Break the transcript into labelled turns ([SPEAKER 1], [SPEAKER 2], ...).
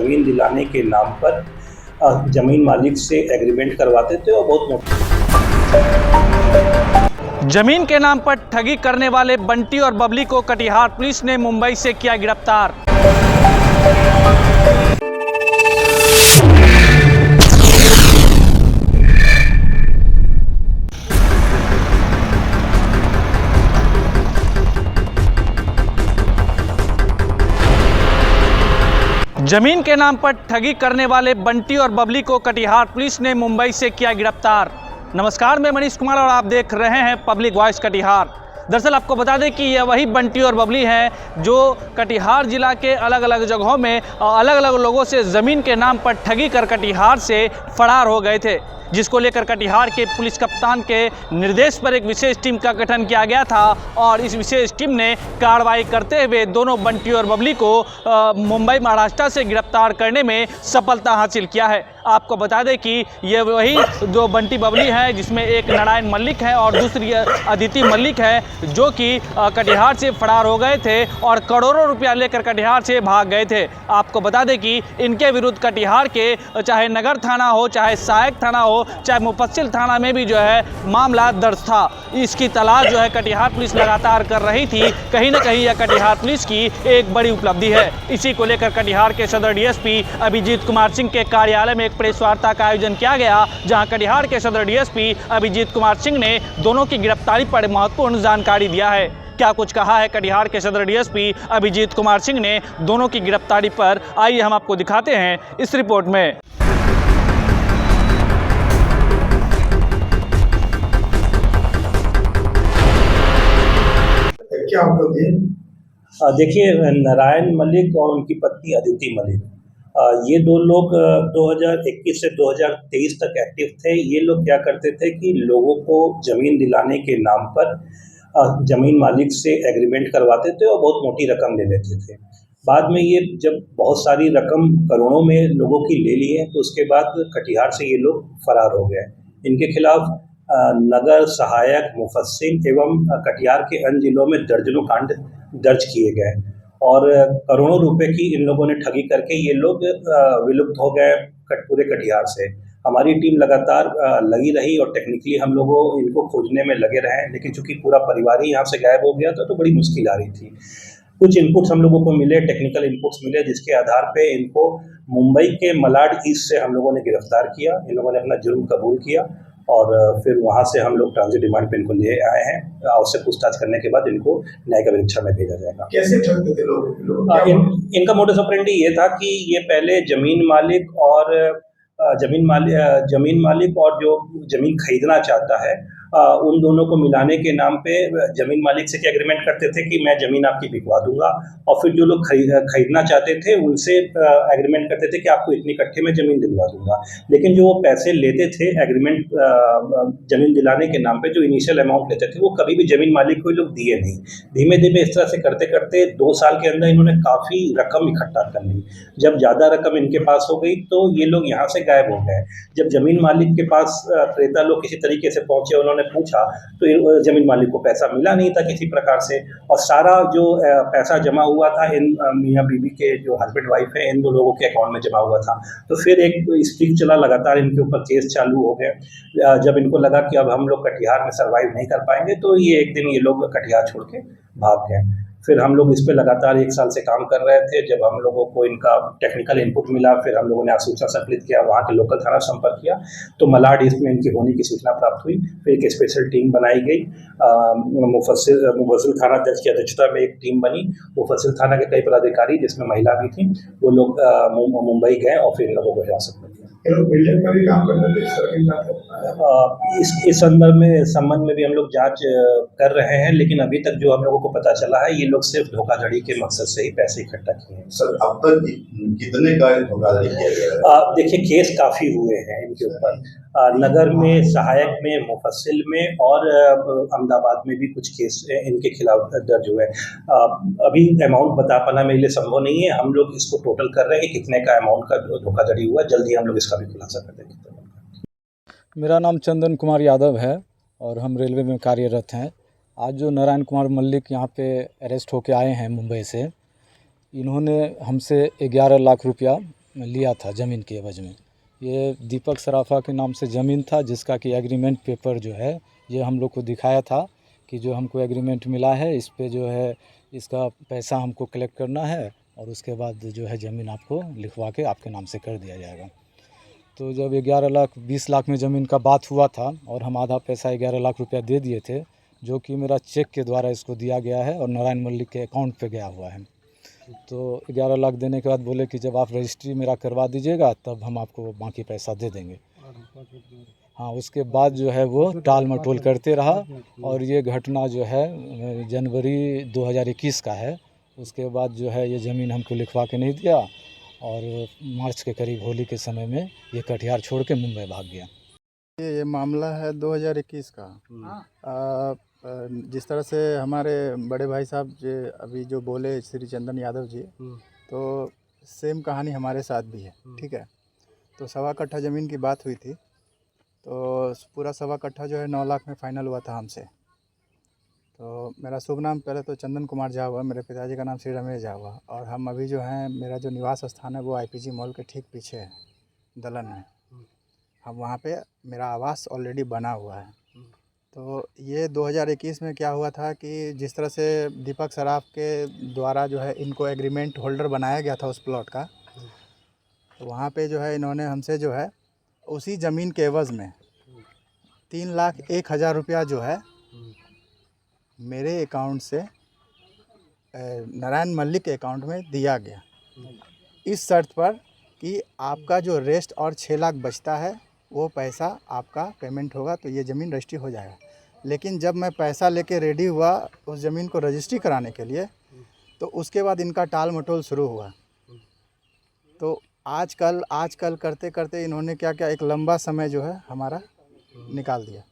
[SPEAKER 1] ज़मीन दिलाने के नाम पर ज़मीन मालिक से एग्रीमेंट करवाते थे और बहुत मोटी
[SPEAKER 2] जमीन के नाम पर ठगी करने वाले बंटी और बबली को कटिहार पुलिस ने मुंबई से किया गिरफ्तार। जमीन के नाम पर ठगी करने वाले बंटी और बबली को कटिहार पुलिस ने मुंबई से किया गिरफ्तार। नमस्कार, मैं मनीष कुमार और आप देख रहे हैं पब्लिक वॉइस कटिहार। दरअसल आपको बता दें कि यह वही बंटी और बबली हैं जो कटिहार जिला के अलग अलग जगहों में अलग अलग लोगों से ज़मीन के नाम पर ठगी कर कटिहार से फरार हो गए थे, जिसको लेकर कटिहार के पुलिस कप्तान के निर्देश पर एक विशेष टीम का गठन किया गया था और इस विशेष टीम ने कार्रवाई करते हुए दोनों बंटी और बबली को मुंबई महाराष्ट्र से गिरफ्तार करने में सफलता हासिल किया है। आपको बता दें कि ये वही दो बंटी बबली है जिसमें एक नारायण मल्लिक है और दूसरी अदिति मल्लिक है जो कि कटिहार से फरार हो गए थे और करोड़ों रुपया लेकर कटिहार से भाग गए थे। आपको बता दें कि इनके विरुद्ध कटिहार के चाहे नगर थाना हो, चाहे सहायक थाना हो, चाहे मुफस्सिल थाना में भी जो है मामला दर्ज था। इसकी तलाश जो है कटिहार पुलिस लगातार कर रही थी। कहीं ना कहीं यह कटिहार पुलिस की एक बड़ी उपलब्धि है। इसी को लेकर कटिहार के सदर डीएसपी अभिजीत कुमार सिंह के कार्यालय में एक प्रेस वार्ता का आयोजन किया गया, जहां कटिहार के सदर डीएसपी अभिजीत कुमार सिंह ने दोनों की गिरफ्तारी पर महत्वपूर्ण जानकारी दिया है। क्या कुछ कहा है कटिहार के सदर डीएसपी अभिजीत कुमार सिंह ने दोनों की गिरफ्तारी पर, आइए हम आपको दिखाते हैं इस रिपोर्ट में।
[SPEAKER 1] क्या देखिए, नारायण मल्लिक और उनकी पत्नी अदिति मल्लिक, ये दो लोग 2021 से 2023 तक एक्टिव थे। ये लोग क्या करते थे कि लोगों को ज़मीन दिलाने के नाम पर ज़मीन मालिक से एग्रीमेंट करवाते थे और बहुत मोटी रकम ले लेते थे। बाद में ये जब बहुत सारी रकम करोड़ों में लोगों की ले लिए तो उसके बाद कटिहार से ये लोग फरार हो गए। इनके खिलाफ नगर, सहायक, मुफस्सिल एवं कटिहार के अन्य जिलों में दर्जनों कांड दर्ज किए गए और करोड़ों रुपए की इन लोगों ने ठगी करके ये लोग विलुप्त हो गए पूरे कटिहार से। हमारी टीम लगातार लगी रही और टेक्निकली हम लोगों इनको खोजने में लगे रहे, लेकिन चूंकि पूरा परिवार ही यहाँ से गायब हो गया था तो बड़ी मुश्किल आ रही थी। कुछ इनपुट्स हम लोगों को मिले, टेक्निकल इनपुट्स मिले, जिसके आधार पे इनको मुंबई के मलाड ईस्ट से हम लोगों ने गिरफ्तार किया। इन लोगों ने अपना जुर्म कबूल किया और फिर वहाँ से हम लोग ट्रांजिट रिमांड पे इनको ले आए हैं। आवश्यक पूछताछ करने के बाद इनको न्यायिक अभिरक्षा में भेजा जाएगा।
[SPEAKER 3] कैसे ठगते थे लोग?
[SPEAKER 1] इनका मोडस ऑपरेंडी ये था कि ये पहले जमीन मालिक और जो जमीन खरीदना चाहता है उन दोनों को मिलाने के नाम पे जमीन मालिक से क्या एग्रीमेंट करते थे कि मैं जमीन आपकी बिकवा दूंगा, और फिर जो लोग खरीदना चाहते थे उनसे एग्रीमेंट करते थे कि आपको इतनी कट्ठे में जमीन दिलवा दूंगा। लेकिन जो वो पैसे लेते थे एग्रीमेंट जमीन दिलाने के नाम पे, जो इनिशियल अमाउंट लेते थे, वो कभी भी जमीन मालिक को लोग दिए नहीं। धीमे धीमे इस तरह से करते करते 2 साल के अंदर इन्होंने काफ़ी रकम इकट्ठा कर ली। जब ज़्यादा रकम इनके पास हो गई तो ये लोग यहाँ से गायब हो गए। जब जमीन मालिक के पास क्रेता लोग किसी तरीके से पहुंचे, उन्होंने पूछा तो जमीन मालिक को पैसा मिला नहीं था किसी प्रकार से, और सारा जो पैसा जमा हुआ था इन मियाँ बीबी के जो हस्बैंड वाइफ है इन दो लोगों के अकाउंट में जमा हुआ था। तो फिर एक स्ट्रिक चला, लगातार इनके ऊपर केस चालू हो गए। जब इनको लगा कि अब हम लोग कटिहार में सर्वाइव नहीं कर पाएंगे तो ये एक दिन ये लोग कटिहार छोड़ के भाग गए। फिर हम लोग इस पे लगातार 1 साल से काम कर रहे थे। जब हम लोगों को इनका टेक्निकल इनपुट मिला, फिर हम लोगों ने सूचना संकलित किया, वहाँ के लोकल थाना संपर्क किया तो मलाड ईस्ट में इनकी होने की सूचना प्राप्त हुई। फिर एक स्पेशल टीम बनाई गई, मुफस्सिल थाना अध्यक्ष की अध्यक्षता में एक टीम बनी। मुफस्सिल थाना के कई पदाधिकारी जिसमें महिला भी थी, वो लोग मुंबई गए और फिर इन लोगों को हिरासत में लिया।
[SPEAKER 3] बिल्डिंग में भी काम करते थे
[SPEAKER 1] इस संबंध में भी हम लोग जांच कर रहे हैं, लेकिन अभी तक जो हम लोगों को पता चला है ये लोग सिर्फ धोखाधड़ी के मकसद से ही पैसे इकट्ठा किए हैं।
[SPEAKER 3] सर, अब तक कितने का धोखाधड़ी किया गया है?
[SPEAKER 1] देखिए, केस काफ़ी हुए हैं इनके ऊपर, नगर में, सहायक में, मुफस्सिल में और अहमदाबाद में भी कुछ केस इनके खिलाफ दर्ज हुए हैं। अभी अमाउंट बता पाना मेरे लिए संभव नहीं है। हम लोग इसको टोटल कर रहे हैं कि कितने का अमाउंट का धोखाधड़ी हुआ, जल्दी हम लोग इसका भी खुलासा कर देंगे।
[SPEAKER 4] मेरा नाम चंदन कुमार यादव है और हम रेलवे में कार्यरत हैं। आज जो नारायण कुमार मल्लिक यहाँ पे अरेस्ट होके आए हैं मुंबई से, इन्होंने हमसे 11 लाख रुपया लिया था ज़मीन के एवज में। ये दीपक सराफा के नाम से ज़मीन था, जिसका कि एग्रीमेंट पेपर जो है ये हम लोग को दिखाया था कि जो हमको एग्रीमेंट मिला है इस पे जो है इसका पैसा हमको कलेक्ट करना है और उसके बाद जो है ज़मीन आपको लिखवा के आपके नाम से कर दिया जाएगा। तो जब 11 लाख 20 लाख में ज़मीन का बात हुआ था और हम आधा पैसा 11 लाख रुपया दे दिए थे, जो कि मेरा चेक के द्वारा इसको दिया गया है और नारायण मल्लिक के अकाउंट पे गया हुआ है। तो 11 लाख देने के बाद बोले कि जब आप रजिस्ट्री मेरा करवा दीजिएगा तब हम आपको बाकी पैसा दे देंगे। हाँ, उसके बाद जो है वो टाल मटोल करते रहा और ये घटना जो है जनवरी 2021 का है। उसके बाद जो है ये ज़मीन हमको लिखवा के नहीं दिया और मार्च के करीब होली के समय में ये कटिहार छोड़ के मुंबई भाग गया।
[SPEAKER 5] ये मामला है 2021 का। जिस तरह से हमारे बड़े भाई साहब अभी जो बोले श्री चंदन यादव जी, तो सेम कहानी हमारे साथ भी है। ठीक है, तो 1.25 कट्ठा ज़मीन की बात हुई थी, तो पूरा 1.25 कट्ठा जो है 9 लाख में फ़ाइनल हुआ था हमसे। तो मेरा शुभ नाम पहले तो चंदन कुमार झा हुआ, मेरे पिताजी का नाम श्री रमेश झा हुआ और हम अभी जो हैं मेरा जो निवास स्थान है वो IPG मॉल के ठीक पीछे है, दलन में। हम वहाँ पे मेरा आवास ऑलरेडी बना हुआ है। तो ये 2021 में क्या हुआ था कि जिस तरह से दीपक सराफ के द्वारा जो है इनको एग्रीमेंट होल्डर बनाया गया था उस प्लॉट का, तो वहाँ पे जो है इन्होंने हमसे जो है उसी ज़मीन के एवज़ में 3,01,000 रुपया जो है मेरे अकाउंट से नारायण मल्लिक के अकाउंट में दिया गया, इस शर्त पर कि आपका जो रेस्ट और 6 लाख बचता है वो पैसा आपका पेमेंट होगा तो ये ज़मीन रजिस्ट्री हो जाएगा। लेकिन जब मैं पैसा लेके रेडी हुआ उस ज़मीन को रजिस्ट्री कराने के लिए, तो उसके बाद इनका टाल मटोल शुरू हुआ। तो आजकल करते करते इन्होंने क्या एक लंबा समय जो है हमारा निकाल दिया।